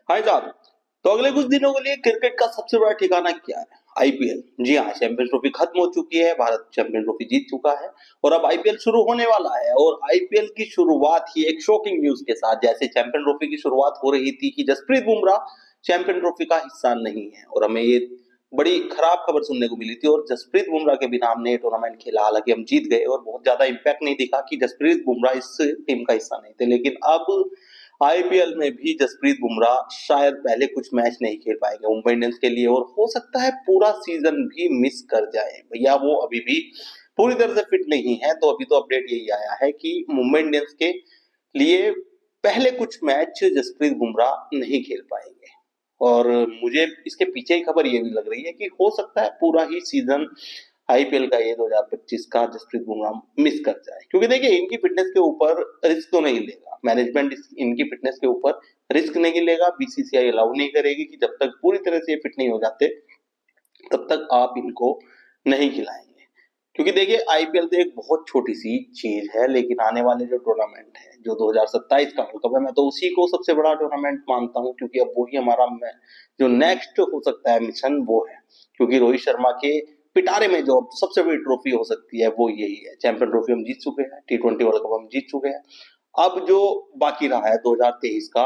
हाय साहब। तो अगले कुछ दिनों के लिए क्रिकेट का सबसे बड़ा ठिकाना क्या है? आईपीएल। जी हाँ, चैंपियंस ट्रॉफी खत्म हो चुकी है, भारत चैंपियन ट्रॉफी जीत चुका है और अब आईपीएल शुरू होने वाला है। और आईपीएल की शुरुआत ही एक शॉकिंग न्यूज के साथ, जैसे चैंपियन ट्रॉफी की शुरुआत हो रही थी कि जसप्रीत बुमराह चैंपियन ट्रॉफी का हिस्सा नहीं है, और हमें ये बड़ी खराब खबर सुनने को मिली थी। और जसप्रीत बुमराह के बिना हमने ये टूर्नामेंट खेला, हालांकि हम जीत गए और बहुत ज्यादा इंपैक्ट नहीं दिखा कि जसप्रीत बुमराह इस टीम का हिस्सा नहीं थे। लेकिन अब आईपीएल में भी जसप्रीत बुमराह शायद पहले कुछ मैच नहीं खेल पाएंगे मुंबई इंडियंस के लिए, और हो सकता है पूरा सीजन भी मिस कर जाए। भैया वो अभी भी पूरी तरह से फिट नहीं है। तो अभी तो अपडेट यही आया है कि मुंबई इंडियंस के लिए पहले कुछ मैच जसप्रीत बुमराह नहीं खेल पाएंगे। और मुझे इसके पीछे ही खबर ये भी लग रही है कि हो सकता है पूरा ही सीजन आईपीएल का ये 2025 का जसप्रीत बुमराह मिस कर जाए, क्योंकि देखिए इनकी फिटनेस के ऊपर रिस्क तो नहीं लेगा मैनेजमेंट, इनकी फिटनेस के ऊपर रिस्क नहीं लेगा। बीसीसीआई अलाउ नहीं करेगी कि जब तक पूरी तरह से ये फिट नहीं हो जाते तब तक आप इनको नहीं खिलाएंगे। क्योंकि देखिए आईपीएल तो एक बहुत छोटी सी चीज है, लेकिन आने वाले जो टूर्नामेंट है, जो 2027 का वर्ल्ड कप है, मैं तो उसी को सबसे बड़ा टूर्नामेंट मानता हूं, क्योंकि अब वही हमारा जो नेक्स्ट हो सकता है मिशन वो है। क्योंकि रोहित शर्मा के पिटारे में जो सबसे बड़ी ट्रॉफी हो सकती है वो यही है। चैंपियन ट्रॉफी हम जीत चुके हैं, टी20 वर्ल्ड कप हम जीत चुके हैं। अब जो बाकी रहा है 2023 का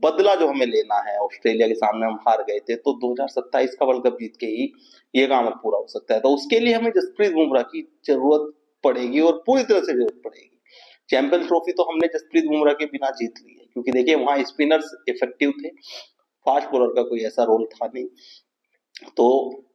बदला जो हमें लेना है, ऑस्ट्रेलिया के सामने हम हार गए थे, तो 2027 का वर्ल्ड कप जीत के ही ये काम अब पूरा हो सकता है। तो उसके लिए हमें जसप्रीत बुमराह की जरूरत पड़ेगी और पूरी तरह से जरूरत पड़ेगी। चैंपियंस ट्रॉफी तो हमने जसप्रीत बुमराह के बिना जीत ली है, क्योंकि देखिए वहां स्पिनर्स इफेक्टिव थे, फास्ट बॉलर का कोई ऐसा रोल था नहीं। तो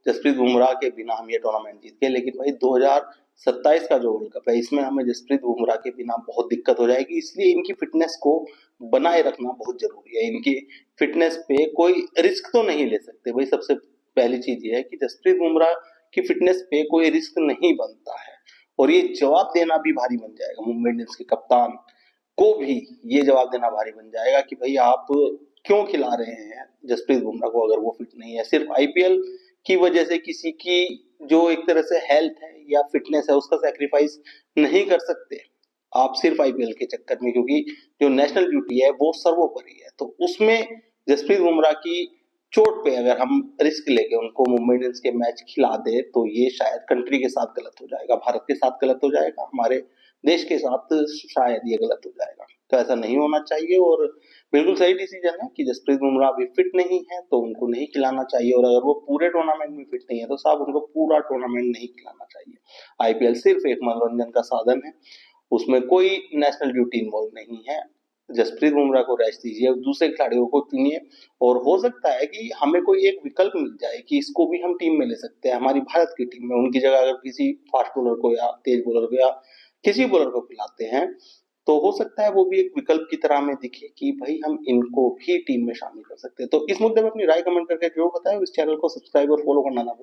जसप्रीत बुमराह के बिना हम ये टूर्नामेंट जीत गए। लेकिन भाई 2027 का जो वर्ल्ड कप है, इसमें हमें जसप्रीत बुमराह के बिना बहुत दिक्कत हो जाएगी। इसलिए इनकी फिटनेस को बनाए रखना बहुत जरूरी है। इनकी फिटनेस पे कोई रिस्क तो नहीं ले सकते भाई। सबसे पहली चीज ये है कि जसप्रीत बुमराह की फिटनेस पे कोई रिस्क नहीं बनता है। और ये जवाब देना भी भारी बन जाएगा मुंबई इंडियंस के कप्तान को भी। ये जवाब देना भारी बन जाएगा कि भाई आप क्यों खिला रहे हैं जसप्रीत बुमराह को, अगर वो फिट नहीं है। सिर्फ आईपीएल की वजह से किसी की जो एक तरह से हेल्थ है या फिटनेस है उसका सेक्रीफाइस नहीं कर सकते आप सिर्फ आईपीएल के चक्कर में, क्योंकि जो नेशनल ड्यूटी है वो सर्वोपरि है। तो उसमें जसप्रीत बुमराह की चोट पे अगर हम रिस्क लेके उनको मुंबई इंडियंस के मैच खिला दे, तो ये शायद कंट्री के साथ गलत हो जाएगा, भारत के साथ गलत हो जाएगा, हमारे देश के साथ शायद ये गलत हो जाएगा। तो ऐसा नहीं होना चाहिए। और बिल्कुल सही डिसीजन है कि जसप्रीत बुमराह अभी फिट नहीं है तो उनको नहीं खिलाना चाहिए। और अगर वो पूरे टूर्नामेंट में फिट नहीं है तो साहब उनको पूरा टूर्नामेंट नहीं खिलाना चाहिए। आईपीएल सिर्फ एक मनोरंजन का साधन है, उसमें कोई नेशनल ड्यूटी इन्वॉल्व नहीं है। जसप्रीत बुमराह को रेस्ट दीजिए, दूसरे खिलाड़ियों को चुनिए। और हो सकता है कि हमें कोई एक विकल्प मिल जाए कि इसको भी हम टीम में ले सकते हैं, हमारी भारत की टीम में। उनकी जगह अगर किसी फास्ट बॉलर को या तेज बॉलर को या किसी बॉलर को खिलाते हैं, तो हो सकता है वो भी एक विकल्प की तरह में दिखे कि भाई हम इनको भी टीम में शामिल कर सकते हैं। तो इस मुद्दे में अपनी राय कमेंट करके जरूर बताएं। इस चैनल को सब्सक्राइब और फॉलो करना ना भूलें।